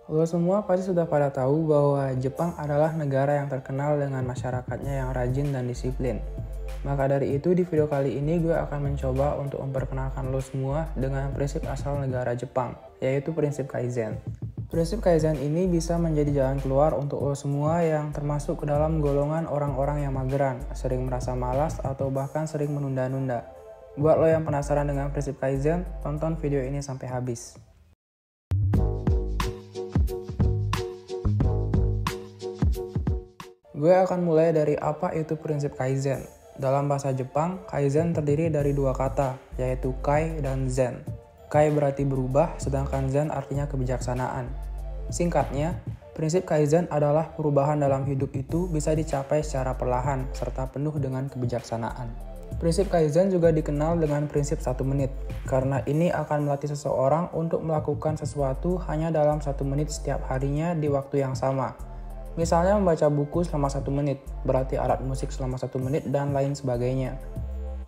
Lo semua pasti sudah pada tahu bahwa Jepang adalah negara yang terkenal dengan masyarakatnya yang rajin dan disiplin. Maka dari itu di video kali ini gue akan mencoba untuk memperkenalkan lo semua dengan prinsip asal negara Jepang, yaitu prinsip Kaizen. Prinsip Kaizen ini bisa menjadi jalan keluar untuk lo semua yang termasuk ke dalam golongan orang-orang yang mageran, sering merasa malas atau bahkan sering menunda-nunda. Buat lo yang penasaran dengan prinsip Kaizen, tonton video ini sampai habis. Gue akan mulai dari apa itu prinsip Kaizen. Dalam bahasa Jepang, Kaizen terdiri dari dua kata, yaitu Kai dan Zen. Kai berarti berubah, sedangkan Zen artinya kebijaksanaan. Singkatnya, prinsip Kaizen adalah perubahan dalam hidup itu bisa dicapai secara perlahan, serta penuh dengan kebijaksanaan. Prinsip Kaizen juga dikenal dengan prinsip 1 menit, karena ini akan melatih seseorang untuk melakukan sesuatu hanya dalam 1 menit setiap harinya di waktu yang sama. Misalnya membaca buku selama 1 menit, berarti alat musik selama 1 menit, dan lain sebagainya.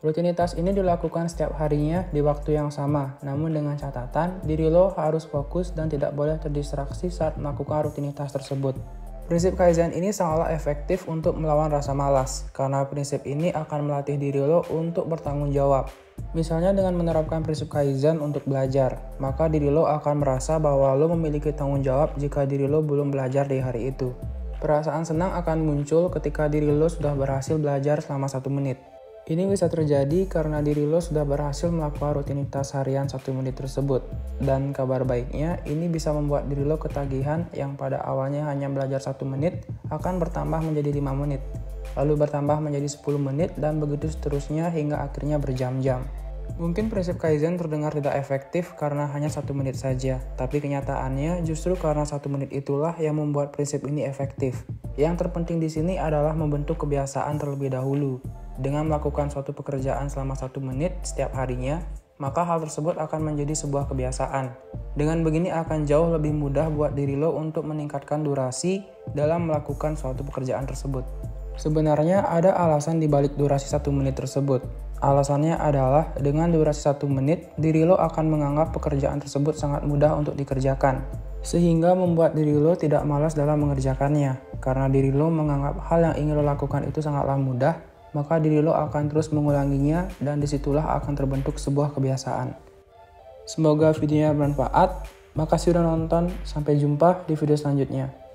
Rutinitas ini dilakukan setiap harinya di waktu yang sama, namun dengan catatan, diri lo harus fokus dan tidak boleh terdistraksi saat melakukan rutinitas tersebut. Prinsip Kaizen ini sangatlah efektif untuk melawan rasa malas, karena prinsip ini akan melatih diri lo untuk bertanggung jawab. Misalnya dengan menerapkan prinsip Kaizen untuk belajar, maka diri lo akan merasa bahwa lo memiliki tanggung jawab jika diri lo belum belajar di hari itu. Perasaan senang akan muncul ketika diri lo sudah berhasil belajar selama 1 menit. Ini bisa terjadi karena diri lo sudah berhasil melakukan rutinitas harian 1 menit tersebut. Dan kabar baiknya, ini bisa membuat diri lo ketagihan yang pada awalnya hanya belajar 1 menit akan bertambah menjadi 5 menit. Lalu bertambah menjadi 10 menit dan begitu seterusnya hingga akhirnya berjam-jam. Mungkin prinsip Kaizen terdengar tidak efektif karena hanya 1 menit saja, tapi kenyataannya justru karena 1 menit itulah yang membuat prinsip ini efektif. Yang terpenting di sini adalah membentuk kebiasaan terlebih dahulu. Dengan melakukan suatu pekerjaan selama 1 menit setiap harinya, maka hal tersebut akan menjadi sebuah kebiasaan. Dengan begini akan jauh lebih mudah buat diri lo untuk meningkatkan durasi dalam melakukan suatu pekerjaan tersebut. Sebenarnya ada alasan di balik durasi 1 menit tersebut. Alasannya adalah dengan durasi 1 menit, diri lo akan menganggap pekerjaan tersebut sangat mudah untuk dikerjakan. Sehingga membuat diri lo tidak malas dalam mengerjakannya. Karena diri lo menganggap hal yang ingin lo lakukan itu sangatlah mudah, maka diri lo akan terus mengulanginya dan disitulah akan terbentuk sebuah kebiasaan. Semoga videonya bermanfaat. Makasih udah nonton, sampai jumpa di video selanjutnya.